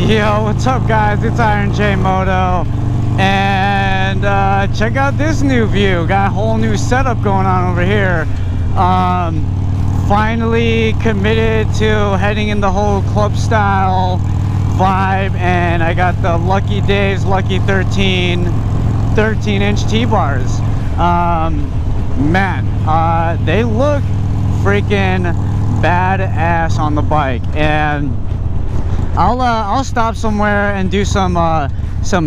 Yo, what's up guys, it's Iron J Moto, and check out this new view. Got a whole new setup going on over here. Finally committed to heading in the whole club style vibe, and I got the Lucky Dave's Lucky 13-inch T-bars. Man, they look freaking badass on the bike, and I'll stop somewhere and do some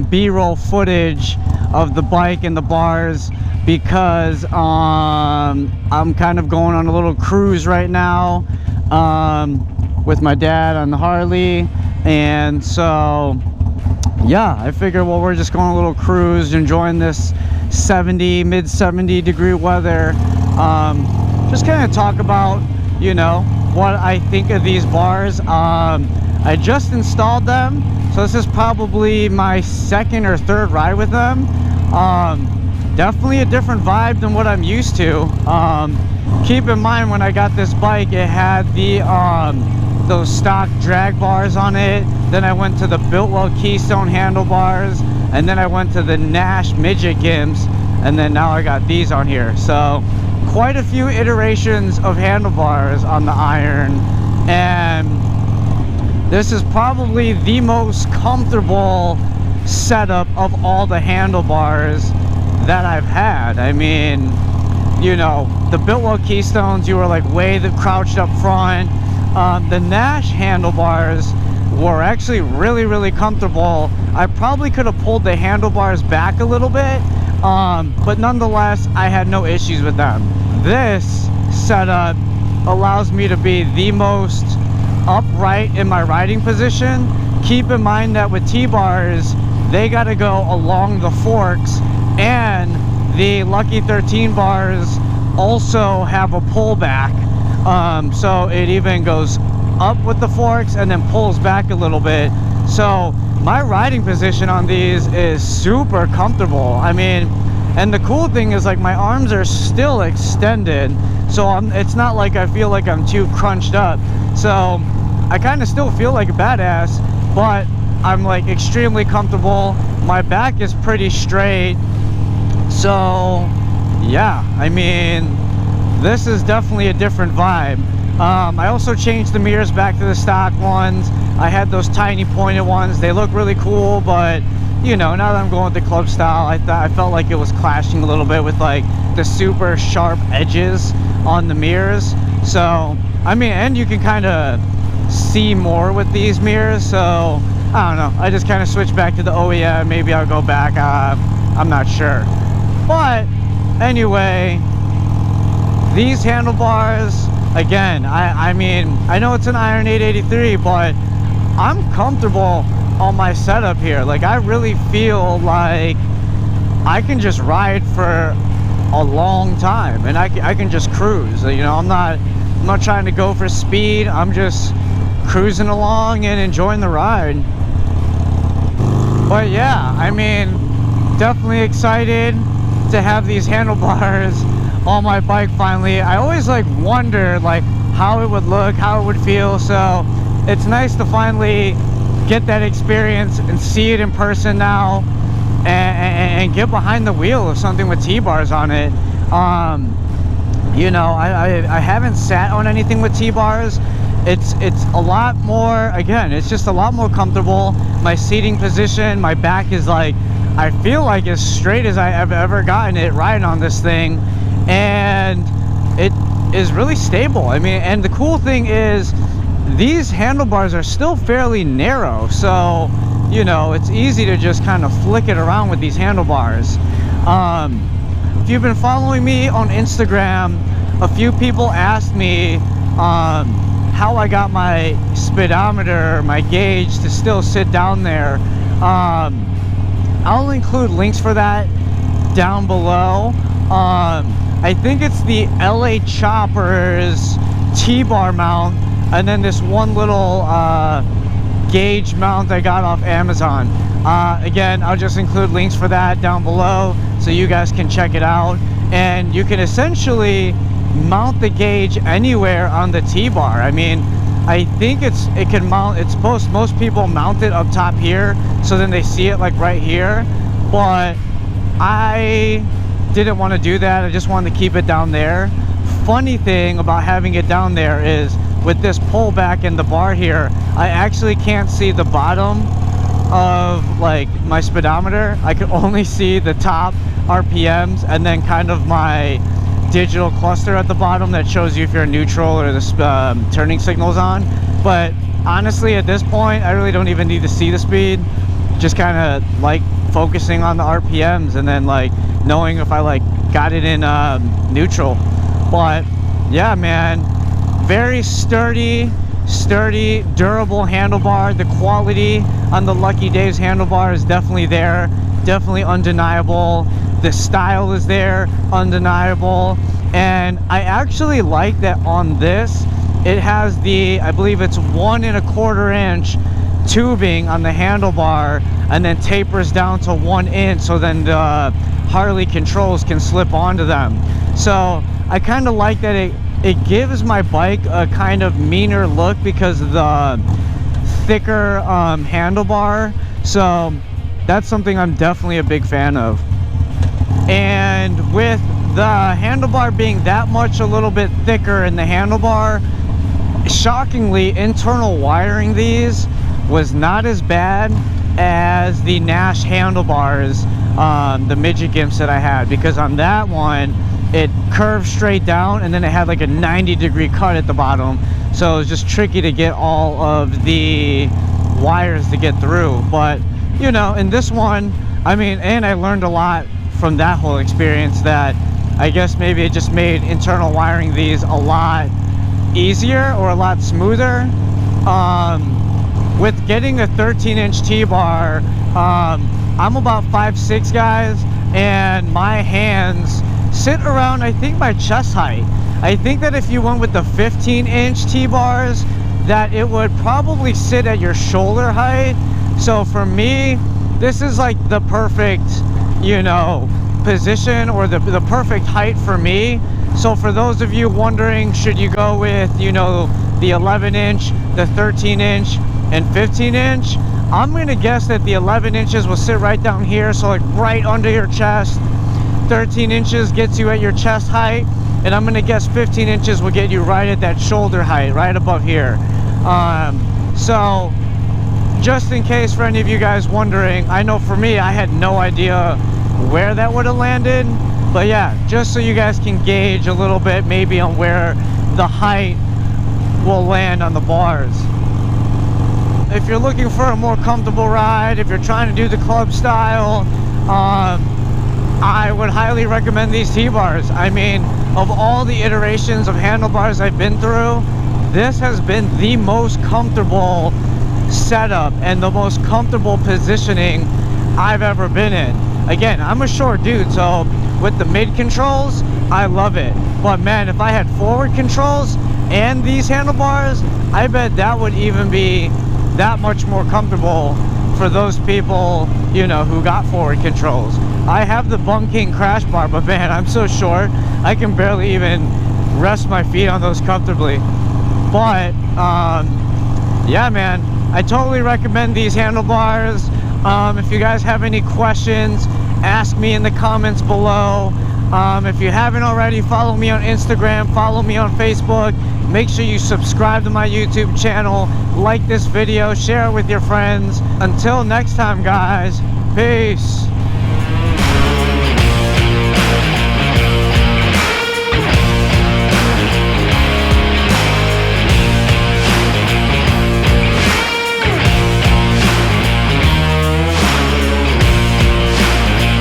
B-roll footage of the bike and the bars, because I'm kind of going on a little cruise right now with my dad on the Harley, and so yeah, I figure, well, we're just going on a little cruise, enjoying this mid 70 degree weather. Just kind of talk about, you know, what I think of these bars. I just installed them, so this is probably my second or third ride with them. Definitely a different vibe than what I'm used to. Keep in mind, when I got this bike, it had the those stock drag bars on it. Then I went to the Biltwell Keystone handlebars, and then I went to the Nash midget gimps, and then now I got these on here. So quite a few iterations of handlebars on the Iron, and this is probably the most comfortable setup of all the handlebars that I've had. I mean, you know, the Biltwell Keystones, you were like way crouched up front. The Nash handlebars were actually really comfortable. I probably could have pulled the handlebars back a little bit, but nonetheless, I had no issues with them. This setup allows me to be the most upright in my riding position. Keep in mind that with T-bars, they got to go along the forks, and the Lucky 13 bars also have a pullback, so it even goes up with the forks and then pulls back a little bit. So my riding position on these is super comfortable. I mean, and the cool thing is, like, my arms are still extended, so it's not like I feel like I'm too crunched up. So I kind of still feel like a badass, but I'm like extremely comfortable. My back is pretty straight. So yeah, I mean, this is definitely a different vibe. I also changed the mirrors back to the stock ones. I had those tiny pointed ones. They look really cool, but you know, now that I'm going with the club style, I felt like it was clashing a little bit with like the super sharp edges on the mirrors. So I mean, and you can kind of see more with these mirrors, so I don't know, I just kind of switched back to the OEM. Maybe I'll go back, I'm not sure. But anyway, these handlebars, again, I mean, I know it's an Iron 883, but I'm comfortable on my setup here. Like, I really feel like I can just ride for a long time, and I can just cruise. You know, I'm not trying to go for speed. I'm just cruising along and enjoying the ride. But yeah, I mean, definitely excited to have these handlebars on my bike finally. I always like wonder like how it would look, how it would feel, so it's nice to finally get that experience and see it in person now, and get behind the wheel of something with T-bars on it. You know, I haven't sat on anything with T-bars. It's a lot more, again, it's just a lot more comfortable. My seating position, my back is like, I feel like as straight as I have ever gotten it riding on this thing, and it is really stable. I mean, and the cool thing is these handlebars are still fairly narrow, so you know, it's easy to just kind of flick it around with these handlebars. If you've been following me on Instagram, a few people asked me how I got my speedometer, my gauge to still sit down there. I'll include links for that down below. I think it's the LA Choppers T-bar mount, and then this one little gauge mount I got off Amazon. Again, I'll just include links for that down below so you guys can check it out. And you can essentially mount the gauge anywhere on the T-bar. I mean, I think it can mount, it's most people mount it up top here, so then they see it like right here, but I didn't want to do that. I just wanted to keep it down there. Funny thing about having it down there is with this pullback in the bar here, I actually can't see the bottom of like my speedometer. I can only see the top RPMs and then kind of my digital cluster at the bottom that shows you if you're neutral or the turning signals on. But honestly, at this point, I really don't even need to see the speed. Just kind of like focusing on the RPMs and then like knowing if I like got it in neutral. But yeah, man, very sturdy, durable handlebar. The quality on the Lucky Dave's handlebar is definitely there, definitely undeniable. The style is there, undeniable. And I actually like that on this, it has the, I believe it's 1 1/4 inch tubing on the handlebar and then tapers down to 1 inch, so then the Harley controls can slip onto them. So I kind of like that it gives my bike a kind of meaner look because of the thicker handlebar. So that's something I'm definitely a big fan of. And with the handlebar being that much a little bit thicker in the handlebar, shockingly, internal wiring these was not as bad as the Nash handlebars, the midget gimps that I had, because on that one it curved straight down and then it had like a 90-degree cut at the bottom, so it was just tricky to get all of the wires to get through. But you know, in this one, I mean, and I learned a lot from that whole experience, that I guess maybe it just made internal wiring these a lot easier or a lot smoother. With getting a 13-inch T-bar, I'm about 5'6", guys, and my hands sit around, I think, my chest height. I think that if you went with the 15-inch T-bars, that it would probably sit at your shoulder height. So for me, this is like the perfect, you know, position, or the perfect height for me. So for those of you wondering, should you go with, you know, the 11-inch, the 13-inch, and 15-inch, I'm gonna guess that the 11 inches will sit right down here, so like right under your chest. 13 inches gets you at your chest height, and I'm gonna guess 15 inches will get you right at that shoulder height, right above here. So just in case for any of you guys wondering, I know for me, I had no idea where that would have landed, but yeah, just so you guys can gauge a little bit maybe on where the height will land on the bars. If you're looking for a more comfortable ride, if you're trying to do the club style, I would highly recommend these T-bars. I mean, of all the iterations of handlebars I've been through, this has been the most comfortable setup and the most comfortable positioning I've ever been in. Again, I'm a short dude, so with the mid controls, I love it. But man, if I had forward controls and these handlebars, I bet that would even be that much more comfortable for those people, you know, who got forward controls. I have the Bung crash bar, but man, I'm so short, I can barely even rest my feet on those comfortably. But yeah, man, I totally recommend these handlebars. If you guys have any questions, ask me in the comments below. If you haven't already, follow me on Instagram, follow me on Facebook. Make sure you subscribe to my YouTube channel, like this video, share it with your friends. Until next time, guys, peace.